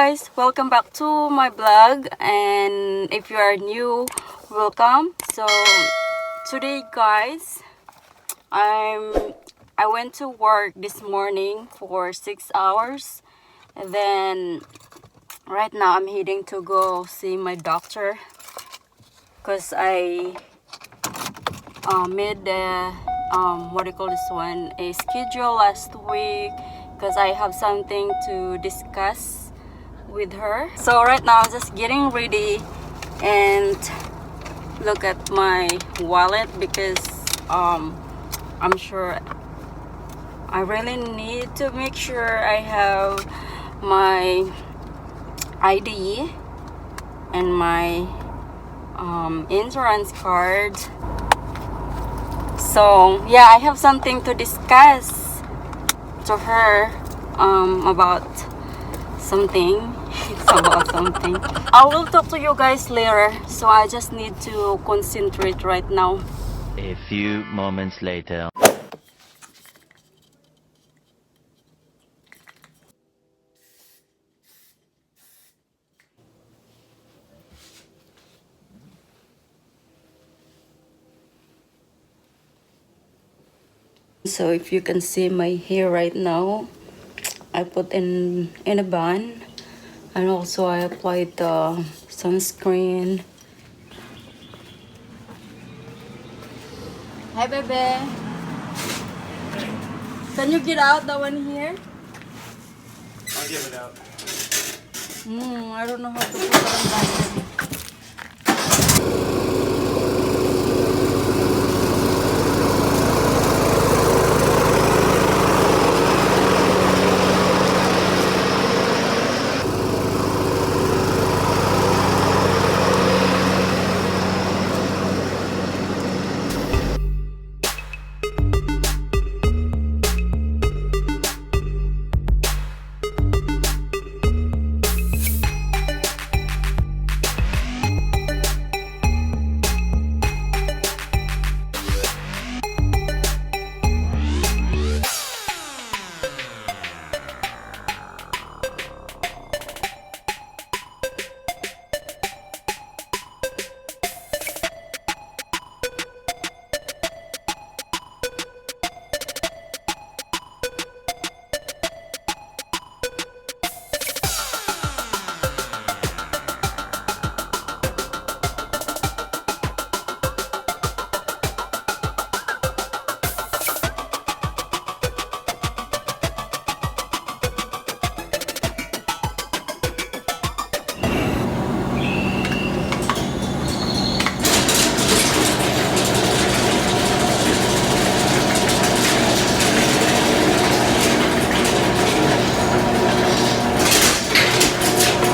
guys, welcome back to my blog, and if you are new, welcome. So today guys, I went to work this morning for 6 hours, and then right now I'm heading to go see my doctor because I made the what do you call this one, a schedule last week because I have something to discuss with her. So right now I'm just getting ready and look at my wallet because I'm sure I really need to make sure I have my ID and my insurance card. So yeah, I have something to discuss to her about something. It's about something. I will talk to you guys later, so I just need to concentrate right now. A few moments later. So if you can see my hair right now, I put in a bun, and also I applied the sunscreen. Hi baby, can you get out that one here? I'll give it out. I don't know how to put it on that.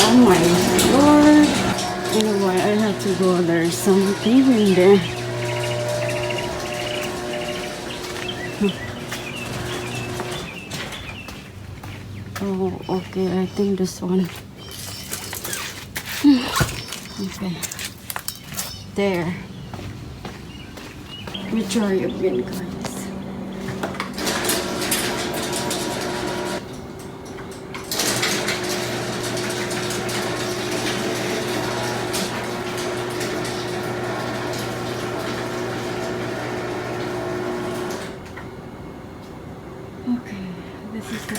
Oh my lord. Anyway, I have to go. There's something in there. Oh, okay. I think this one. Okay. There. Let me try again, guys. Okay, this is the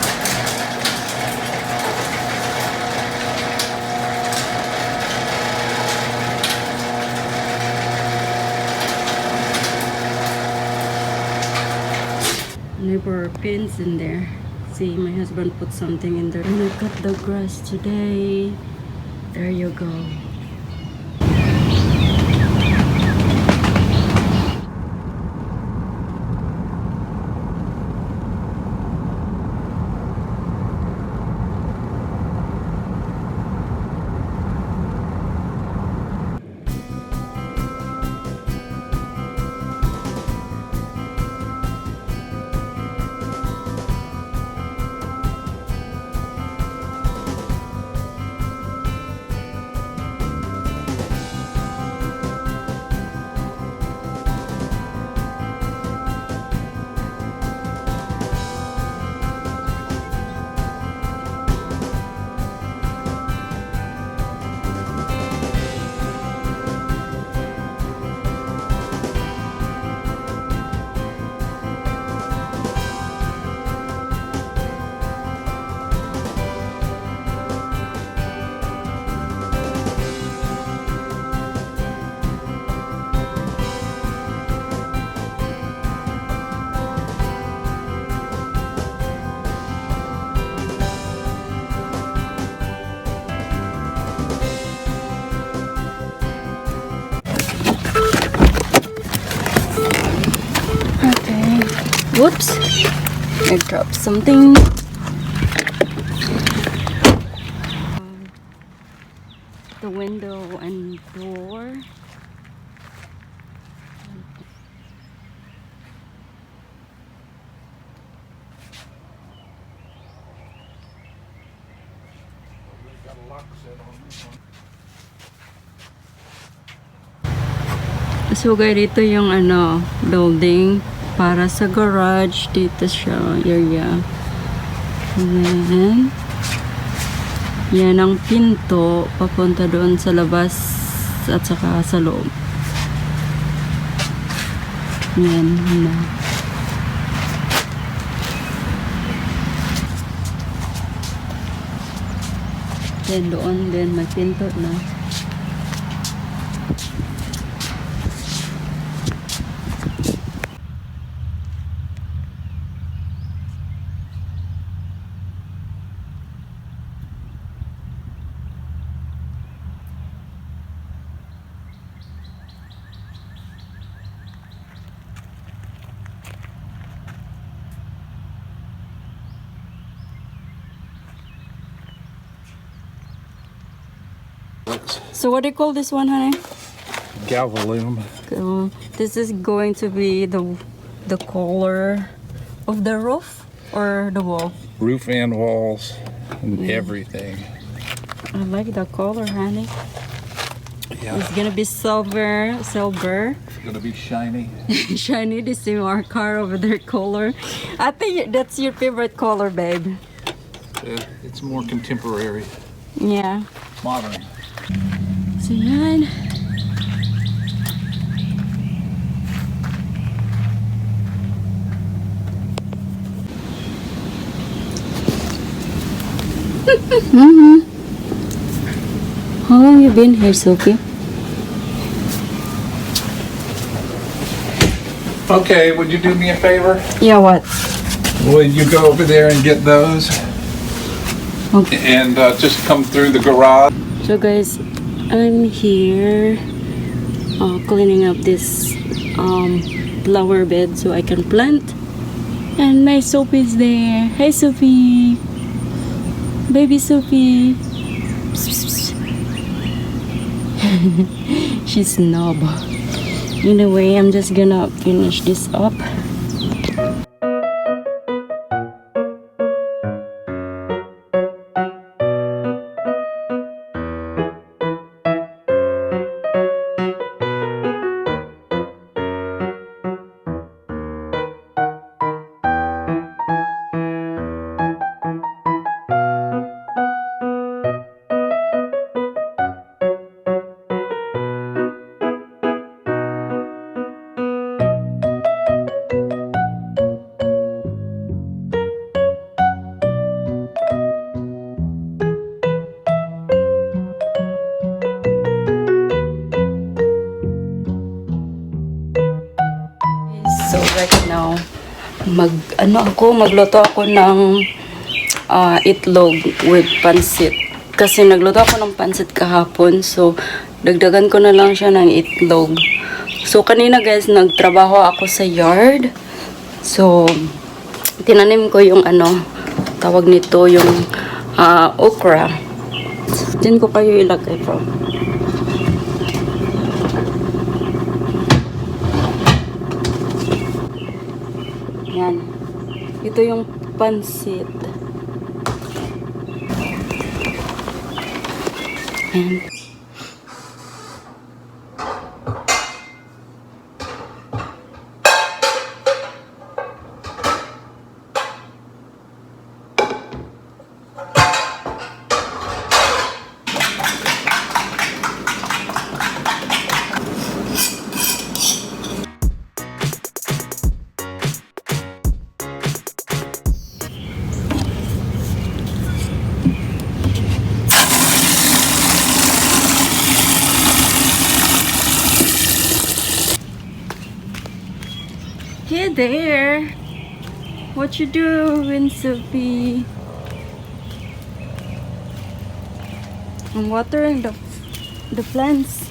neighbor pins in there. See, my husband put something in there. And I cut the grass today. There you go. Whoops! I dropped something. The window and door. So guys, dito yung building para sa garage. Dito siya area. And then yan ang pinto papunta doon sa labas at saka sa loob. Yan na. Then doon din may pinto na. So what do you call this one, honey? Galvalume. This is going to be the color of the roof or the wall. Roof and walls and everything. I like the color, honey. Yeah. It's gonna be silver. It's gonna be shiny. Shiny, the same our car over there color. I think that's your favorite color, babe. It's more contemporary, Yeah. modern. So yan. How long you been here, Sophie? Okay, would you do me a favor? Yeah, what? Would you go over there and get those? Okay. And just come through the garage. So guys, I'm here cleaning up this flower bed so I can plant. And my Sophie's there. Hey Sophie! Baby Sophie! She's snob. Anyway, I'm just gonna finish this up. So right now, magluto ako ng itlog with pansit. Kasi nagluto ako ng pansit kahapon, so dagdagan ko na lang siya ng itlog. So kanina guys, nagtrabaho ako sa yard. So tinanim ko yung tawag nito, yung okra. Diyan ko kayo ilagay, bro. Yan. Ito yung pansit. Yan. Hey there! What you doing, Sophie? I'm watering the plants.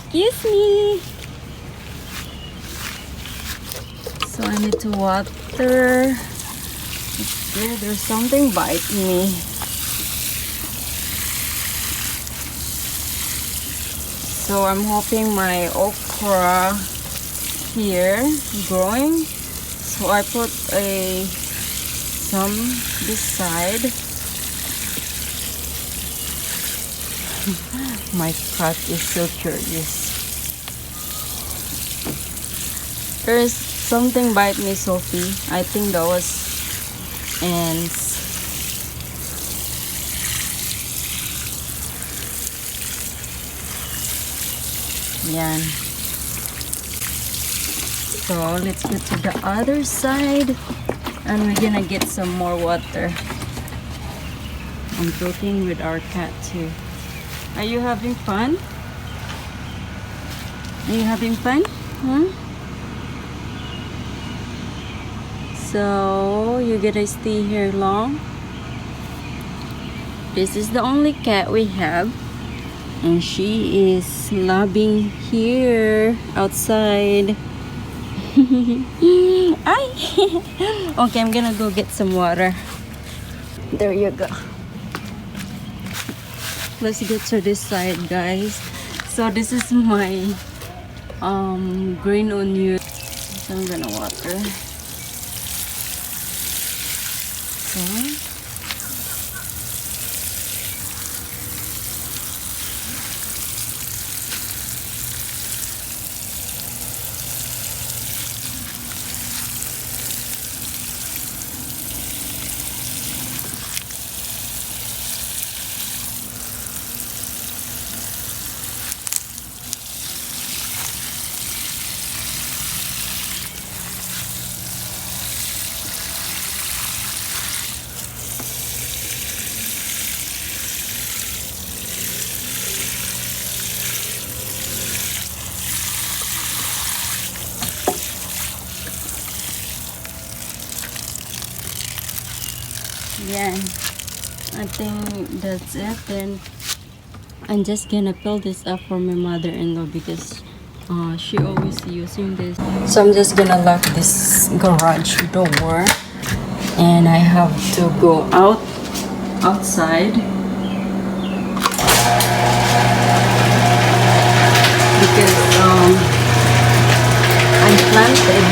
Excuse me! So So I need to water. There's something biting me. So I'm hoping my okra here growing. So I put some this side. My cat is so curious. There is something bite me, Sophie. I think that was ants. Yan. So let's go to the other side and we're gonna get some more water. I'm joking with our cat too. Are you having fun? Are you having fun? Huh? So you're gonna stay here long? This is the only cat we have. And she is loving here outside. Ay! Okay, I'm gonna go get some water. There you go. Let's get to this side, guys. So this is my green onion. So I'm gonna water. So yeah, I think that's it. Then I'm just gonna fill this up for my mother-in-law because she always using this. So I'm just gonna lock this garage door and I have to go outside because I'm planting.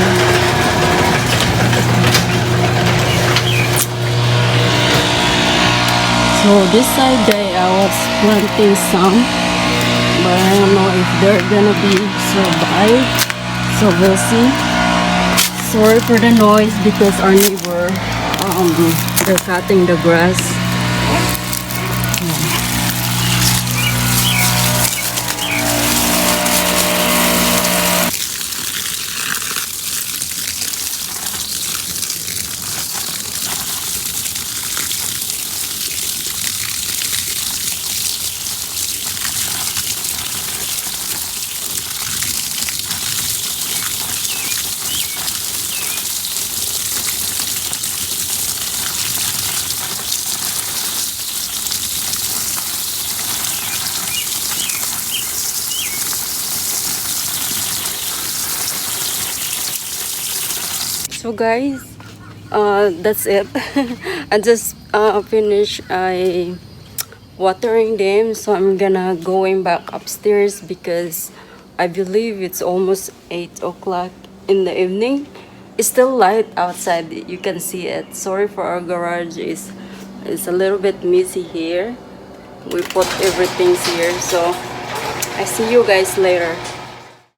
So this side day I was planting some, but I don't know if they're gonna be survive. So we'll see. Sorry for the noise because our neighbor they're cutting the grass. So guys, that's it. I just finished watering them, so I'm gonna going back upstairs because I believe it's almost 8 o'clock in the evening. It's still light outside, you can see it. Sorry for our garage, it's a little bit messy here. We put everything here, so I see you guys later.